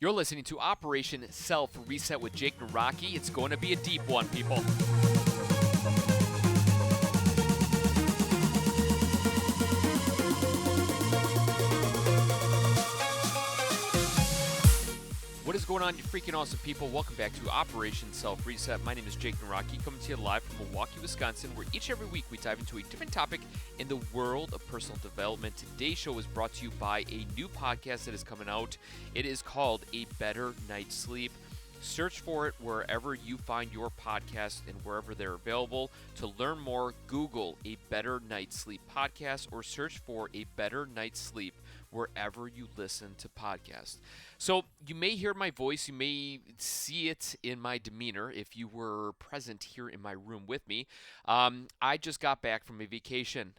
You're listening to Operation Self Reset with Jake and Rocky. It's going to be a deep one, people. What is going on, you freaking awesome people? Welcome back to Operation Self Reset. My name is Jake and Rocky, coming to you live from Milwaukee, Wisconsin, where each and every week we dive into a different topic in the world of personal development. Today's show is brought to you by a new podcast that is coming out. It is called A Better Night's Sleep. Search for it wherever you find your podcast and wherever they're available. To learn more, Google A Better Night's Sleep podcast or search for A Better Night's Sleep wherever you listen to podcasts. So you may hear my voice, you may see it in my demeanor if you were present here in my room with me. I just got back from a vacation.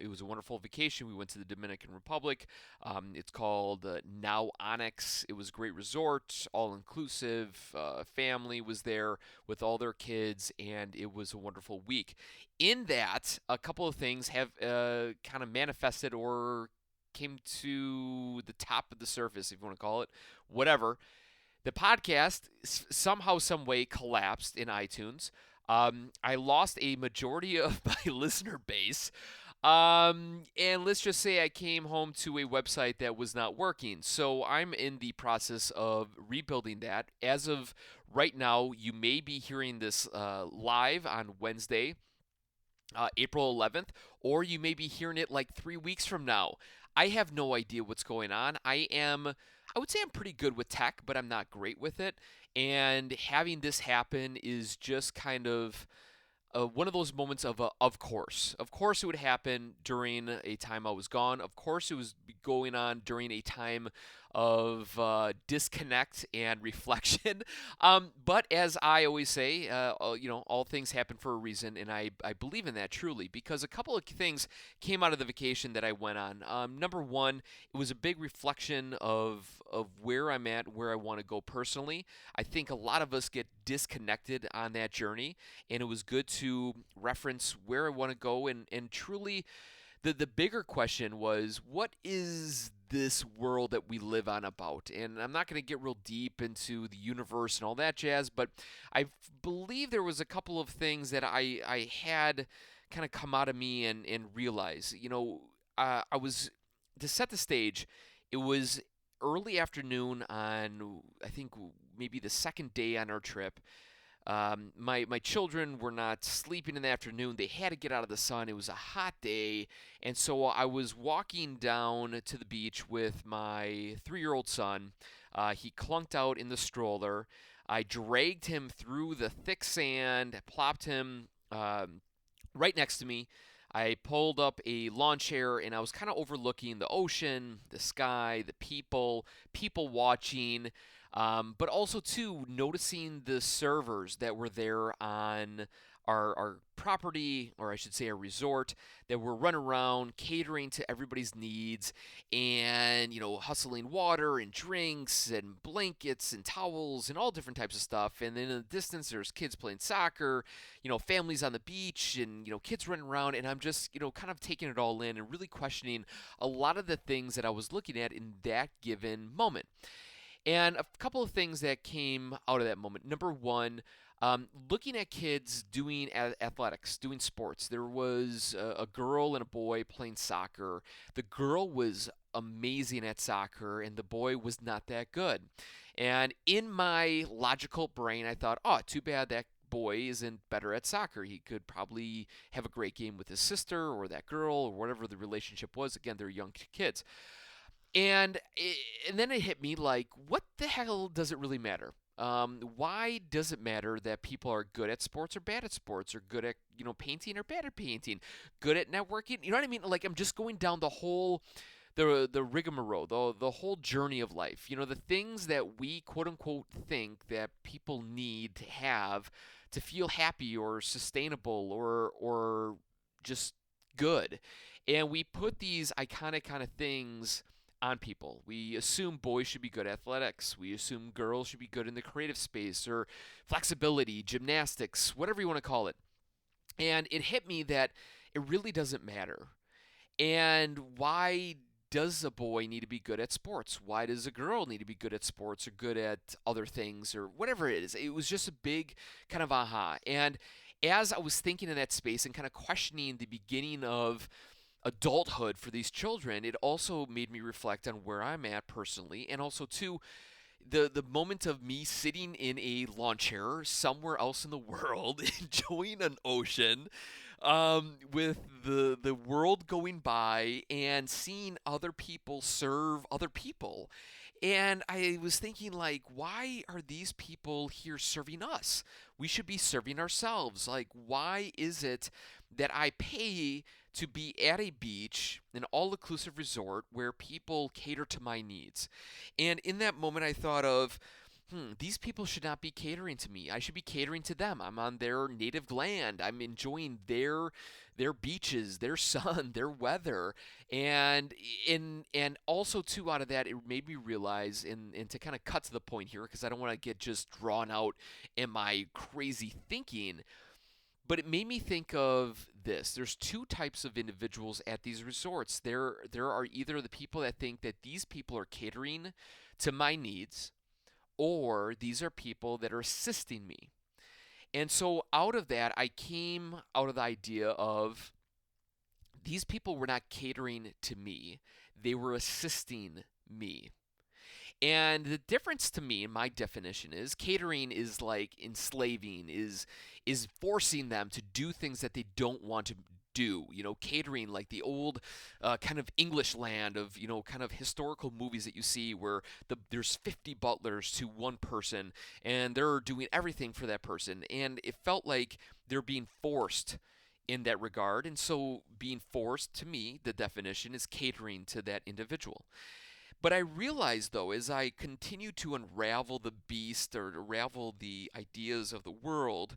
It was a wonderful vacation. We went to the Dominican Republic. It's called Now Onyx. It was a great resort, all-inclusive. Family was there with all their kids, and it was a wonderful week. In that, a couple of things have kind of manifested or came to the top of the surface, if you want to call it, whatever. The podcast somehow, some way collapsed in iTunes. I lost a majority of my listener base. And let's just say I came home to a website that was not working. So I'm in the process of rebuilding that. As of right now, you may be hearing this live on Wednesday, April 11th, or you may be hearing it like 3 weeks from now. I have no idea what's going on. I would say I'm pretty good with tech, but I'm not great with it. And having this happen is just kind of one of those moments of course. Of course it would happen during a time I was gone. Of course it was going on during a time of disconnect and reflection. But as I always say, all things happen for a reason, and I believe in that truly, because a couple of things came out of the vacation that I went on. Number one, it was a big reflection of where I'm at, where I want to go personally. I think a lot of us get disconnected on that journey, and it was good to reference where I want to go, and truly the bigger question was, what is this world that we live on about? And I'm not going to get real deep into the universe and all that jazz, but I believe there was a couple of things that I had kind of come out of me and realize. I was, to set the stage, it was early afternoon on, I think, maybe the second day on our trip. My children were not sleeping in the afternoon. They had to get out of the sun. It was a hot day. And so I was walking down to the beach with my 3-year-old son. He clunked out in the stroller. I dragged him through the thick sand, plopped him right next to me. I pulled up a lawn chair, and I was kind of overlooking the ocean, the sky, the people watching. But also, too, noticing the servers that were there on our property, or I should say our resort, that were running around catering to everybody's needs and, hustling water and drinks and blankets and towels and all different types of stuff. And then in the distance, there's kids playing soccer, families on the beach and, kids running around. And I'm just, kind of taking it all in and really questioning a lot of the things that I was looking at in that given moment. And a couple of things that came out of that moment. Number one, looking at kids doing athletics, doing sports. There was a girl and a boy playing soccer. The girl was amazing at soccer, and the boy was not that good. And in my logical brain, I thought, oh, too bad that boy isn't better at soccer. He could probably have a great game with his sister or that girl or whatever the relationship was. Again, they're young kids. And then it hit me like, what the hell does it really matter? Why does it matter that people are good at sports or bad at sports, or good at painting or bad at painting, good at networking? You know what I mean? Like, I'm just going down the whole the rigmarole, the whole journey of life. The things that we quote unquote think that people need to have to feel happy or sustainable or just good, and we put these iconic kind of things on people. We assume boys should be good at athletics. We assume girls should be good in the creative space or flexibility, gymnastics, whatever you want to call it. And it hit me that it really doesn't matter. And why does a boy need to be good at sports? Why does a girl need to be good at sports or good at other things or whatever it is? It was just a big kind of aha. And as I was thinking in that space and kind of questioning the beginning of adulthood for these children, it also made me reflect on where I'm at personally, and also too the moment of me sitting in a lawn chair somewhere else in the world, enjoying an ocean, with the world going by and seeing other people serve other people. And I was thinking, like, why are these people here serving us? We should be serving ourselves. Like, why is it that I pay to be at a beach, an all inclusive resort where people cater to my needs? And in that moment, I thought of, these people should not be catering to me. I should be catering to them. I'm on their native land. I'm enjoying their beaches, their sun, their weather, and also too out of that, it made me realize, and to kind of cut to the point here, because I don't want to get just drawn out in my crazy thinking. But it made me think of this. There's two types of individuals at these resorts. There are either the people that think that these people are catering to my needs, or these are people that are assisting me. And so out of that, I came out of the idea of these people were not catering to me, they were assisting me. And the difference to me, in my definition, is catering is like enslaving, is forcing them to do things that they don't want to do. Catering, like the old kind of English land of kind of historical movies that you see where there's 50 butlers to one person, and they're doing everything for that person, and it felt like they're being forced in that regard. And so being forced, to me, the definition is catering to that individual. But I realized, though, as I continued to unravel the beast or unravel the ideas of the world,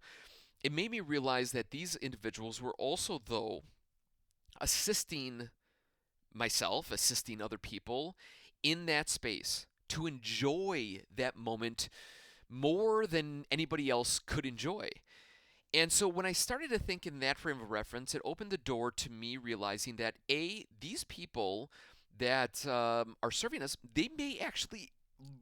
it made me realize that these individuals were also, though, assisting myself, assisting other people in that space to enjoy that moment more than anybody else could enjoy. And so when I started to think in that frame of reference, it opened the door to me realizing that these people that are serving us, they may actually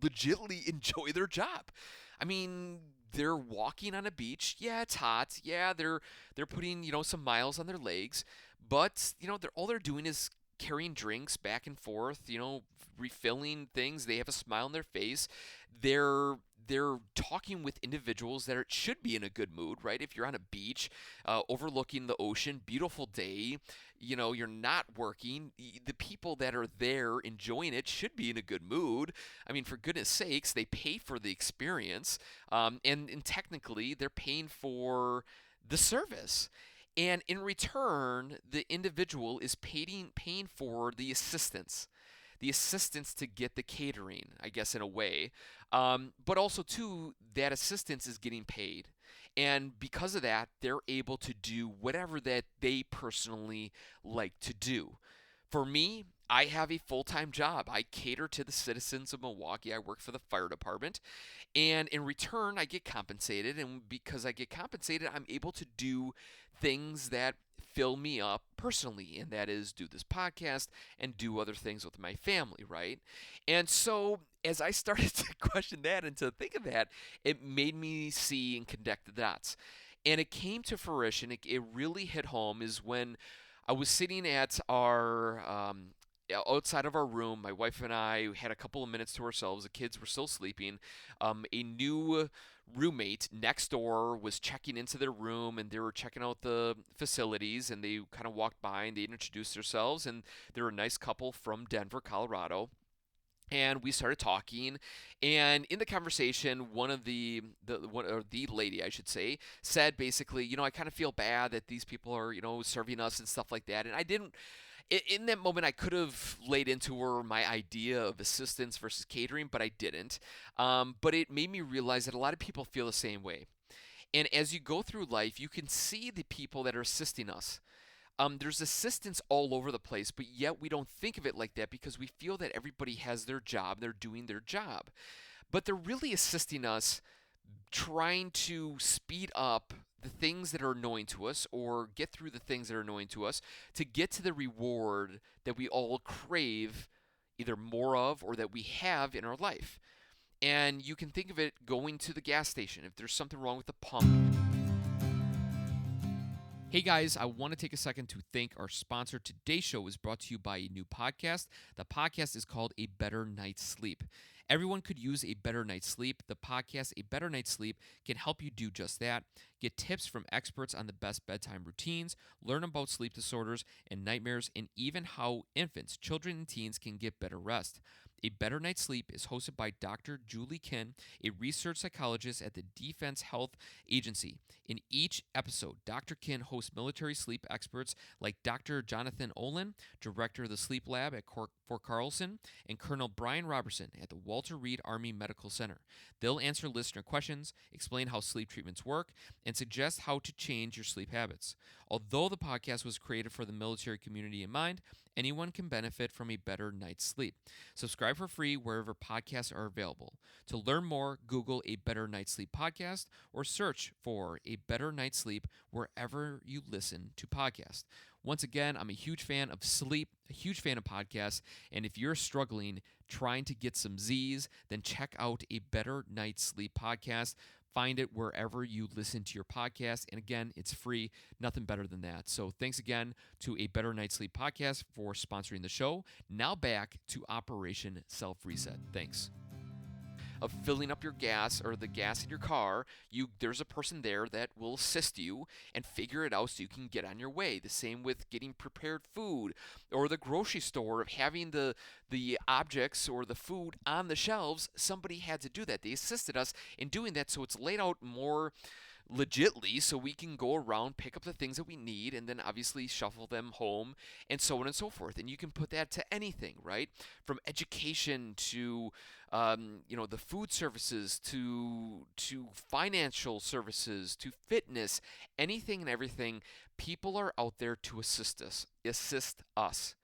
legitimately enjoy their job. I mean, they're walking on a beach. Yeah, it's hot. Yeah, they're putting some miles on their legs, but all they're doing is carrying drinks back and forth. Refilling things. They have a smile on their face. They're talking with individuals that should be in a good mood, right? If you're on a beach, overlooking the ocean, beautiful day, you're not working. The people that are there enjoying it should be in a good mood. I mean, for goodness sakes, they pay for the experience, and technically, they're paying for the service. And in return, the individual is paying for the assistance to get the catering, I guess, in a way. But also, too, that assistance is getting paid. And because of that, they're able to do whatever that they personally like to do. For me, I have a full time job. I cater to the citizens of Milwaukee. I work for the fire department. And in return, I get compensated. And because I get compensated, I'm able to do things that fill me up personally. And that is do this podcast and do other things with my family, right? And so as I started to question that and to think of that, it made me see and connect the dots. And it came to fruition. It really hit home is when I was sitting at our outside of our room. My wife and I had a couple of minutes to ourselves. The kids were still sleeping. A new roommate next door was checking into their room, and they were checking out the facilities, and they kind of walked by and they introduced themselves, and they're a nice couple from Denver, Colorado. And we started talking, and in the conversation, one of the lady, I should say, said basically, I kind of feel bad that these people are, serving us and stuff like that. And I didn't, in that moment, I could have laid into her my idea of assistance versus catering, but I didn't. But it made me realize that a lot of people feel the same way. And as you go through life, you can see the people that are assisting us. There's assistance all over the place, but yet we don't think of it like that because we feel that everybody has their job, they're doing their job. But they're really assisting us trying to speed up the things that are annoying to us or get through the things that are annoying to us to get to the reward that we all crave either more of or that we have in our life. And you can think of it going to the gas station. If there's something wrong with the pump, hey guys, I want to take a second to thank our sponsor. Today's show is brought to you by a new podcast. The podcast is called A Better Night's Sleep. Everyone could use a better night's sleep. The podcast, A Better Night's Sleep, can help you do just that. Get tips from experts on the best bedtime routines, learn about sleep disorders and nightmares, and even how infants, children, and teens can get better rest. A Better Night's Sleep is hosted by Dr. Julie Kin, a research psychologist at the Defense Health Agency. In each episode, Dr. Kin hosts military sleep experts like Dr. Jonathan Olin, director of the Sleep Lab at Fort Carlson, and Colonel Brian Robertson at the Walter Reed Army Medical Center. They'll answer listener questions, explain how sleep treatments work, and suggest how to change your sleep habits. Although the podcast was created for the military community in mind, anyone can benefit from a better night's sleep. Subscribe for free wherever podcasts are available. To learn more, Google A Better Night's Sleep podcast or search for A Better Night's Sleep wherever you listen to podcasts. Once again, I'm a huge fan of sleep, a huge fan of podcasts, and if you're struggling trying to get some Z's, then check out A Better Night's Sleep podcast. Find it wherever you listen to your podcast. And again, it's free. Nothing better than that. So thanks again to A Better Night's Sleep podcast for sponsoring the show. Now back to Operation Self Reset. Thanks. Of filling up your gas or the gas in your car, there's a person there that will assist you and figure it out so you can get on your way. The same with getting prepared food or the grocery store of having the objects or the food on the shelves. Somebody had to do that. They assisted us in doing that so it's laid out more legitly so we can go around, pick up the things that we need, and then obviously shuffle them home and so on and so forth. And you can put that to anything, right? From education to the food services to financial services to fitness, anything and everything. People are out there to assist us.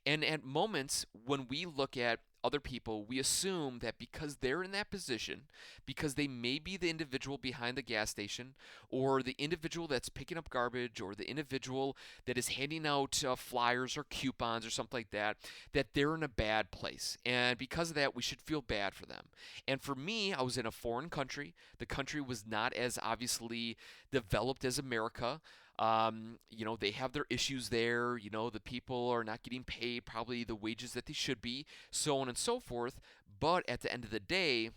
And at moments when we look at other people, we assume that because they're in that position, because they may be the individual behind the gas station, or the individual that's picking up garbage, or the individual that is handing out flyers or coupons or something like that, that they're in a bad place. And because of that, we should feel bad for them. And for me, I was in a foreign country. The country was not as obviously developed as America. They have their issues there. The people are not getting paid probably the wages that they should be, so on and so forth. But at the end of the day,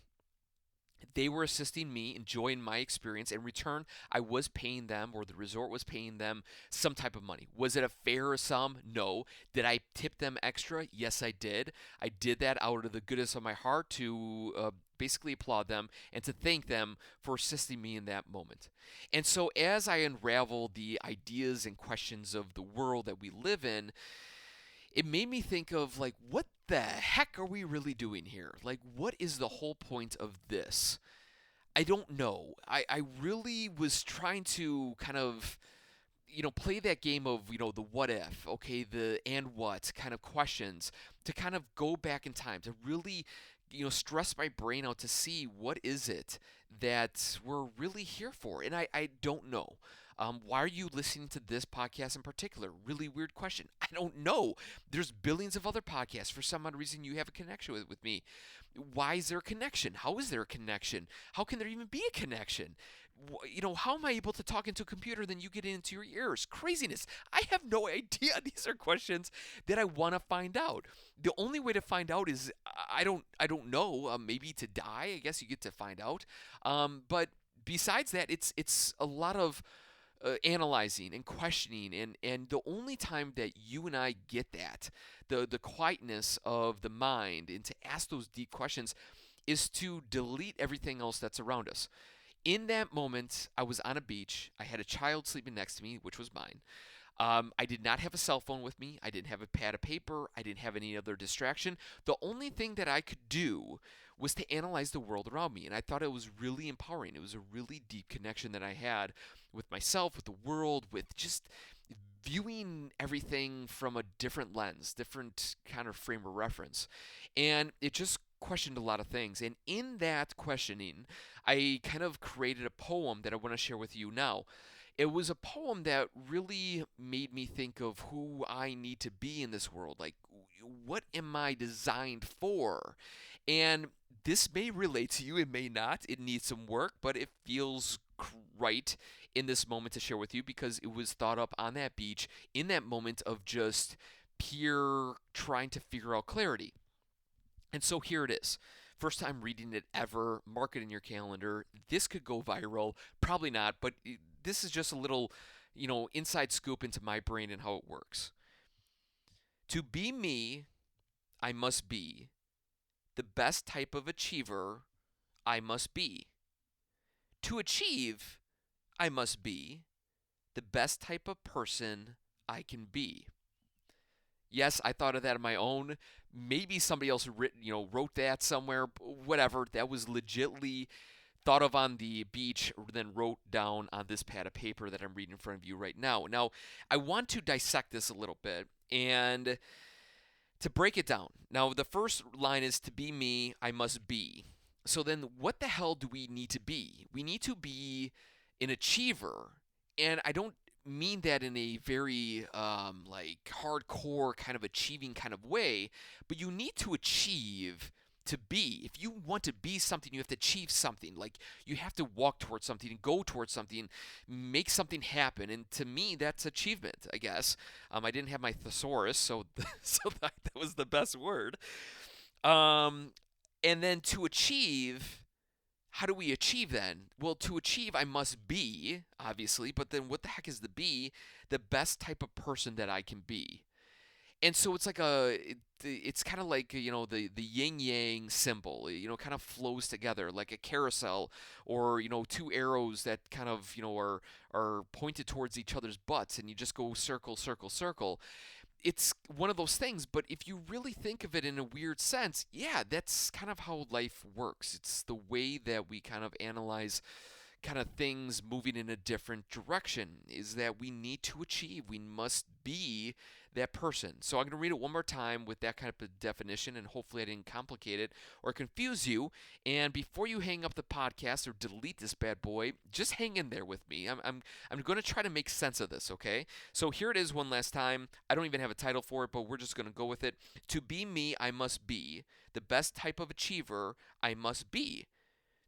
they were assisting me, enjoying my experience. In return, I was paying them, or the resort was paying them, some type of money. Was it a fair sum? No. Did I tip them extra? Yes, I did. I did that out of the goodness of my heart to basically applaud them and to thank them for assisting me in that moment. And so as I unravel the ideas and questions of the world that we live in, it made me think of what the heck are we really doing here? What is the whole point of this? I don't know. I really was trying to kind of play that game of, the what if, okay, the and what kind of questions to kind of go back in time to really, stress my brain out to see what is it that we're really here for. And I don't know. Why are you listening to this podcast in particular? Really weird question. I don't know. There's billions of other podcasts. For some odd reason, you have a connection with me. Why is there a connection? How is there a connection? How can there even be a connection? How am I able to talk into a computer then you get it into your ears? Craziness. I have no idea. These are questions that I want to find out. The only way to find out is I don't know. Maybe to die. I guess you get to find out. But besides that, it's a lot of analyzing and questioning, and the only time that you and I get that, the quietness of the mind and to ask those deep questions, is to delete everything else that's around us. In that moment, I was on a beach. I had a child sleeping next to me, which was mine. I did not have a cell phone with me. I didn't have a pad of paper. I didn't have any other distraction. The only thing that I could do was to analyze the world around me. And I thought it was really empowering. It was a really deep connection that I had with myself, with the world, with just viewing everything from a different lens, different kind of frame of reference. And it just questioned a lot of things. And in that questioning, I kind of created a poem that I want to share with you now. It was a poem that really made me think of who I need to be in this world. Like, what am I designed for? And this may relate to you, it may not. It needs some work, but it feels right in this moment to share with you because it was thought up on that beach in that moment of just pure trying to figure out clarity. And so here it is. First time reading it ever. Mark it in your calendar. This could go viral. Probably not, but this is just a little, inside scoop into my brain and how it works. To be me, I must be the best type of achiever I must be. To achieve, I must be the best type of person I can be. Yes, I thought of that on my own. Maybe somebody else wrote that somewhere. Whatever. That was legitly thought of on the beach, then wrote down on this pad of paper that I'm reading in front of you right now. Now, I want to dissect this a little bit and to break it down. Now, the first line is to be me, I must be. So then, what the hell do we need to be? We need to be an achiever, and I don't mean that in a very like hardcore kind of achieving kind of way, but you need to achieve to be. If you want to be something, you have to achieve something. Like you have to walk towards something and go towards something, make something happen. And to me, that's achievement, I guess. I didn't have my thesaurus, so so that was the best word. Um, and then to achieve, how do we achieve then? Well, to achieve, I must be, obviously, but then what the heck is the be? The best type of person that I can be. And so it's like it's kind of like the yin yang symbol, kind of flows together like a carousel, or two arrows that kind of are pointed towards each other's butts, and you just go circle, circle, circle. It's one of those things, but if you really think of it in a weird sense, yeah, that's kind of how life works. It's the way that we kind of analyze kind of things moving in a different direction is that we need to achieve. We must be that person. So I'm going to read it one more time with that kind of definition, and hopefully I didn't complicate it or confuse you. And before you hang up the podcast or delete this bad boy, just hang in there with me. I'm going to try to make sense of this, okay? So here it is one last time. I don't even have a title for it, but we're just going to go with it. To be me, I must be the best type of achiever I must be.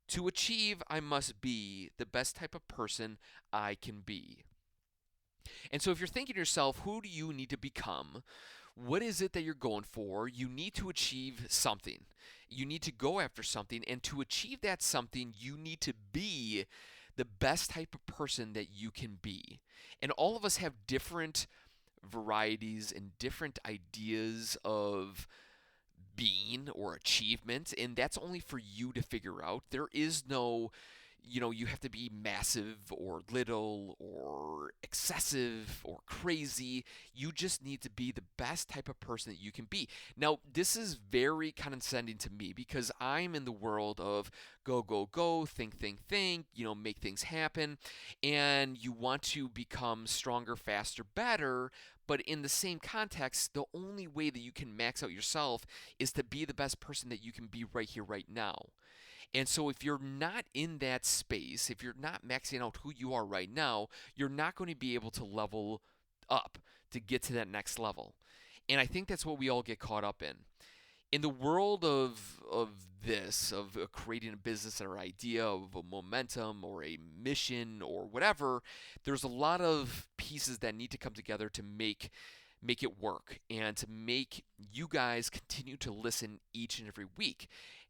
To achieve, I must be the best type of person I can be. And so if you're thinking to yourself, who do you need to become? What is it that you're going for? You need to achieve something. You need to go after something. And to achieve that something, you need to be the best type of person that you can be. And all of us have different varieties and different ideas of being or achievement, and that's only for you to figure out. There is no, you have to be massive or little or excessive or crazy. You just need to be the best type of person that you can be. Now, this is very condescending to me because I'm in the world of go, go, go, think, make things happen, and you want to become stronger, faster, better. But in the same context, the only way that you can max out yourself is to be the best person that you can be right here, right now. And so if you're not in that space, if you're not maxing out who you are right now, you're not going to be able to level up to get to that next level. And I think that's what we all get caught up in. In the world of this, of creating a business or idea, of a momentum or a mission or whatever, there's a lot of pieces that need to come together to make it work and to make you guys continue to listen each and every week.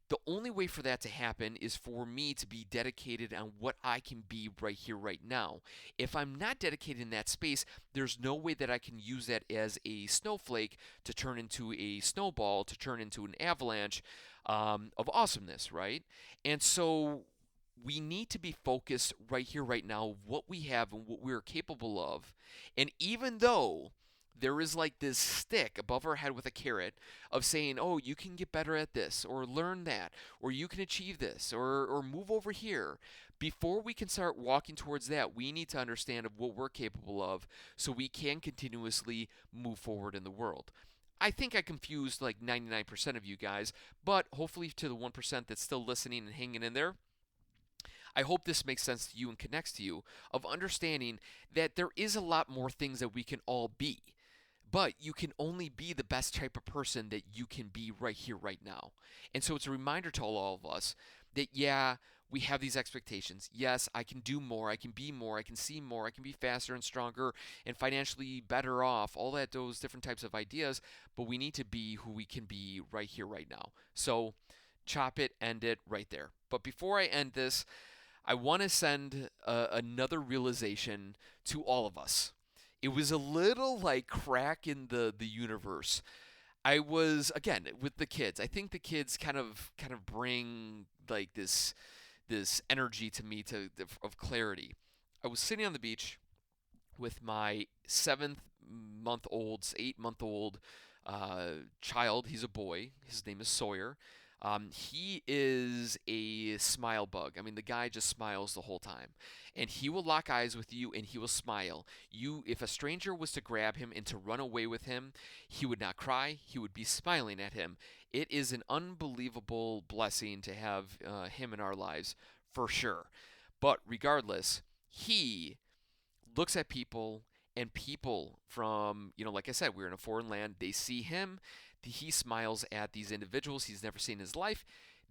The only way for that to happen is for me to be dedicated on what I can be right here, right now. If I'm not dedicated in that space, there's no way that I can use that as a snowflake to turn into a snowball, to turn into an avalanche of awesomeness, right? And so we need to be focused right here, right now, what we have and what we're capable of. And even though there is like this stick above our head with a carrot of saying, oh, you can get better at this, or learn that, or you can achieve this, or move over here. Before we can start walking towards that, we need to understand of what we're capable of so we can continuously move forward in the world. I think I confused like 99% of you guys, but hopefully to the 1% that's still listening and hanging in there, I hope this makes sense to you and connects to you of understanding that there is a lot more things that we can all be. But you can only be the best type of person that you can be right here, right now. And so it's a reminder to all of us that, yeah, we have these expectations. Yes, I can do more, I can be more, I can see more, I can be faster and stronger and financially better off, all that, those different types of ideas. But we need to be who we can be right here, right now. So chop it, end it right there. But before I end this, I want to send another realization to all of us. It was a little like crack in the universe. I was again with the kids. I think the kids kind of bring like this energy to me of clarity. I was sitting on the beach with my 7 month old, 8 month old child. He's a boy. His name is Sawyer. He is a smile bug. I mean, the guy just smiles the whole time, and he will lock eyes with you, and he will smile. If a stranger was to grab him and to run away with him, he would not cry. He would be smiling at him. It is an unbelievable blessing to have him in our lives, for sure. But regardless, he looks at people, and people from, like I said, we're in a foreign land. They see him. He smiles at these individuals he's never seen in his life.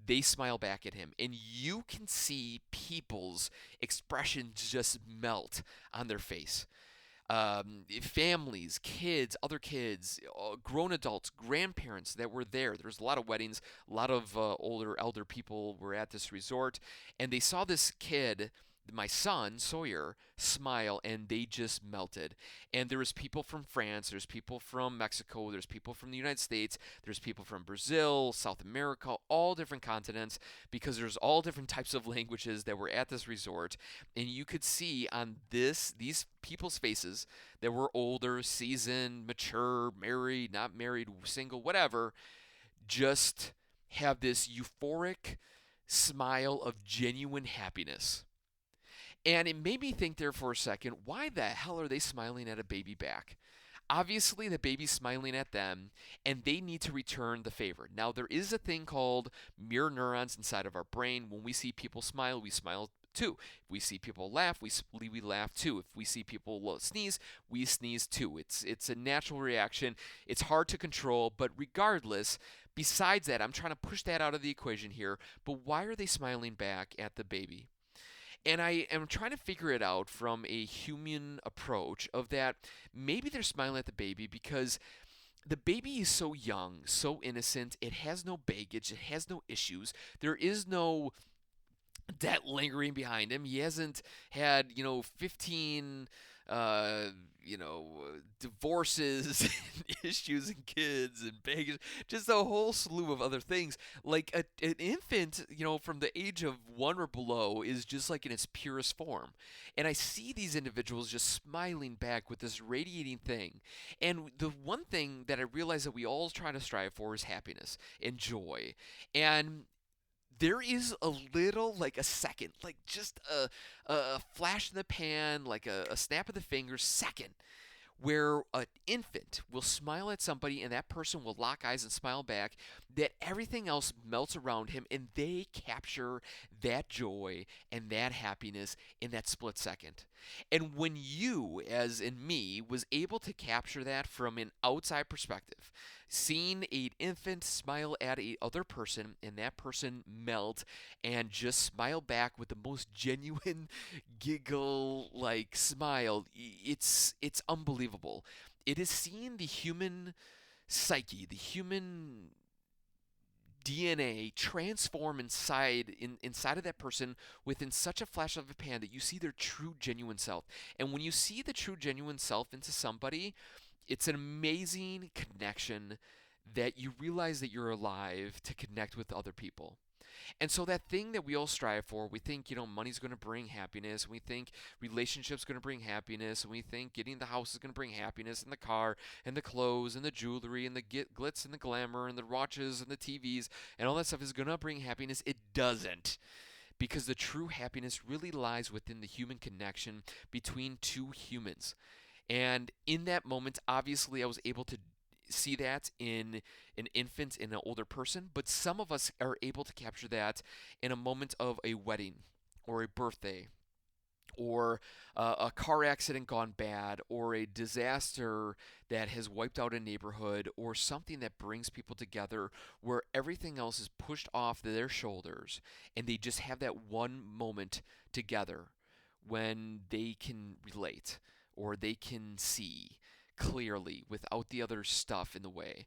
They smile back at him. And you can see people's expressions just melt on their face. Families, kids, other kids, grown adults, grandparents that were there. There's a lot of weddings, a lot of older, elder people were at this resort, and they saw this kid, my son Sawyer, smile, and they just melted. And there was people from France, there's people from Mexico, there's people from the United States, there's people from Brazil, South America, all different continents, because there's all different types of languages that were at this resort. And you could see on these people's faces that were older, seasoned, mature, married, not married, single, whatever, just have this euphoric smile of genuine happiness. And it made me think there for a second, why the hell are they smiling at a baby back? Obviously, the baby's smiling at them, and they need to return the favor. Now, there is a thing called mirror neurons inside of our brain. When we see people smile, we smile too. If we see people laugh, we laugh too. If we see people sneeze, we sneeze too. It's a natural reaction. It's hard to control, but regardless, besides that, I'm trying to push that out of the equation here. But why are they smiling back at the baby? And I am trying to figure it out from a human approach of that maybe they're smiling at the baby because the baby is so young, so innocent, it has no baggage, it has no issues. There is no debt lingering behind him. He hasn't had, 15 divorces and issues and kids and baggage, just a whole slew of other things. Like an infant, from the age of 1 or below is just like in its purest form. And I see these individuals just smiling back with this radiating thing. And the one thing that I realize that we all try to strive for is happiness and joy. And there is a little, like a second, like just a flash in the pan, like a snap of the fingers second, where an infant will smile at somebody and that person will lock eyes and smile back, that everything else melts around him and they capture that joy and that happiness in that split second. And when you, as in me, was able to capture that from an outside perspective, seeing an infant smile at a other person and that person melt and just smile back with the most genuine giggle like smile, it's unbelievable. It is seeing the human psyche, the human DNA transform inside of that person within such a flash of a pan that you see their true genuine self. And when you see the true genuine self into somebody, it's an amazing connection that you realize that you're alive to connect with other people. And so that thing that we all strive for, we think, money's going to bring happiness. We think relationships going to bring happiness. And we think getting the house is going to bring happiness, and the car, and the clothes, and the jewelry, and the glitz, and the glamour, and the watches, and the TVs, and all that stuff is going to bring happiness. It doesn't. Because the true happiness really lies within the human connection between two humans. And in that moment, obviously, I was able to see that in an infant and an older person, but some of us are able to capture that in a moment of a wedding or a birthday or a car accident gone bad, or a disaster that has wiped out a neighborhood, or something that brings people together where everything else is pushed off their shoulders and they just have that one moment together when they can relate or they can see clearly without the other stuff in the way.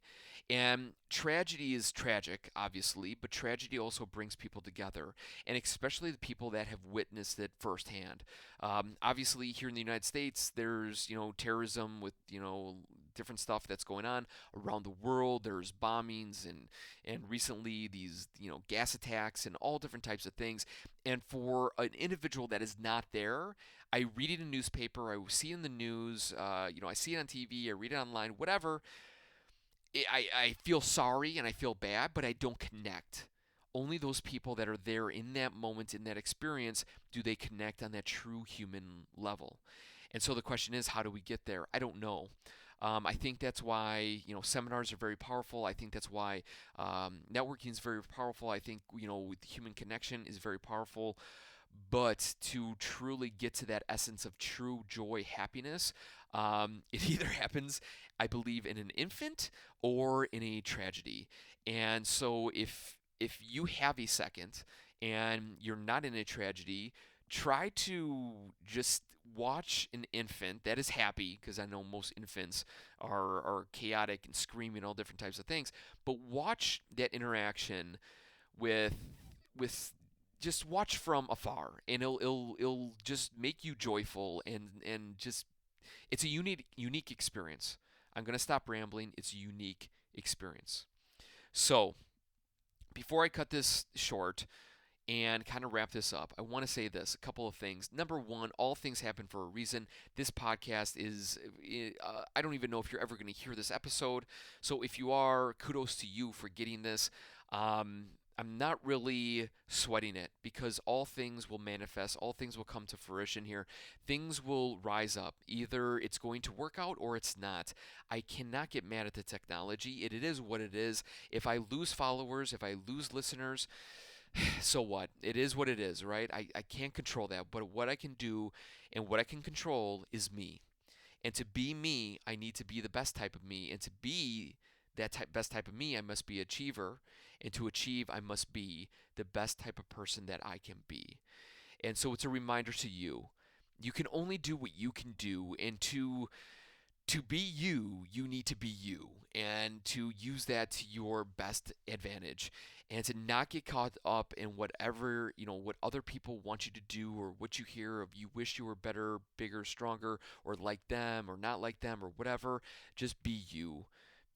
And tragedy is tragic, obviously, but tragedy also brings people together, and especially the people that have witnessed it firsthand. Obviously, here in the United States, there's terrorism with different stuff that's going on around the world. There's bombings and recently these gas attacks and all different types of things. And for an individual that is not there, I read it in a newspaper, I see it in the news, I see it on TV, I read it online, whatever. I feel sorry and I feel bad, but I don't connect. Only those people that are there in that moment, in that experience, do they connect on that true human level. And so the question is, how do we get there? I don't know. I think that's why seminars are very powerful. I think that's why networking is very powerful. I think with human connection is very powerful. But to truly get to that essence of true joy, happiness, it either happens, I believe, in an infant or in a tragedy. And so if you have a second and you're not in a tragedy, try to just watch an infant that is happy, because I know most infants are chaotic and screaming all different types of things. But watch that interaction with with just watch from afar, and it'll just make you joyful, and just it's a unique experience. I'm gonna stop rambling. It's a unique experience. So before I cut this short and kind of wrap this up, I want to say this: a couple of things. Number one, all things happen for a reason. This podcast is, I don't even know if you're ever going to hear this episode. So if you are, kudos to you for getting this. I'm not really sweating it, because all things will manifest, all things will come to fruition here. Things will rise up. Either it's going to work out or it's not. I cannot get mad at the technology. It is what it is. If I lose followers, if I lose listeners, so what? It is what it is, right? I can't control that. But what I can do and what I can control is me. And to be me, I need to be the best type of me. And to be best type of me, I must be an achiever. And to achieve, I must be the best type of person that I can be. And so it's a reminder to you. You can only do what you can do. And to be you, you need to be you, and to use that to your best advantage, and to not get caught up in whatever, what other people want you to do, or what you hear of you wish you were better, bigger, stronger, or like them, or not like them, or whatever. Just be you.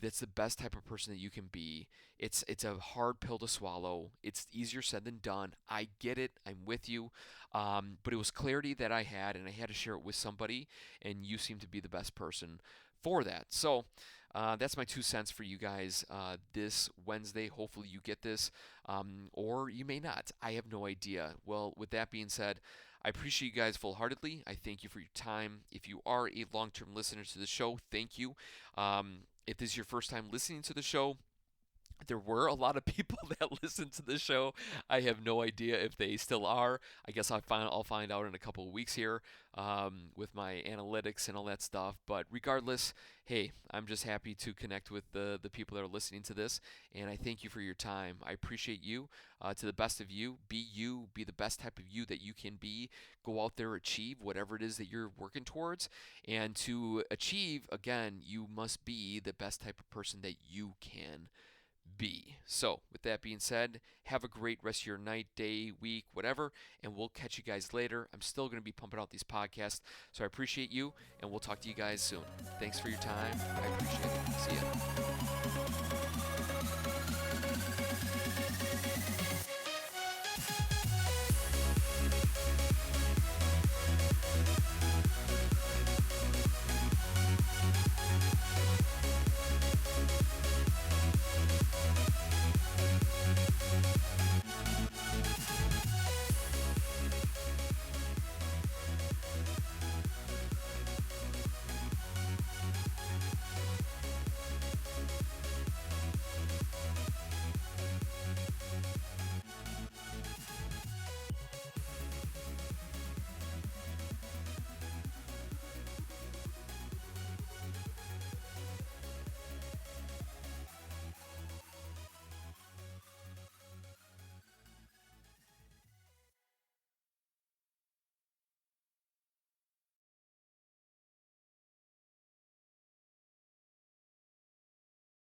That's the best type of person that you can be. It's a hard pill to swallow. It's easier said than done. I get it. I'm with you. But it was clarity that I had, and I had to share it with somebody. And you seem to be the best person for that. So that's my 2 cents for you guys this Wednesday. Hopefully you get this, or you may not. I have no idea. Well, with that being said, I appreciate you guys full-heartedly. I thank you for your time. If you are a long-term listener to the show, thank you. If this is your first time listening to the show, there were a lot of people that listened to the show. I have no idea if they still are. I guess I'll find out in a couple of weeks here with my analytics and all that stuff. But regardless, hey, I'm just happy to connect with the people that are listening to this, and I thank you for your time. I appreciate you. To the best of you, be the best type of you that you can be. Go out there, achieve whatever it is that you're working towards, and to achieve, again, you must be the best type of person that you can be. So, with that being said, have a great rest of your night, day, week, whatever, and we'll catch you guys later. I'm still going to be pumping out these podcasts, so I appreciate you, and we'll talk to you guys soon. Thanks for your time. I appreciate it. See ya.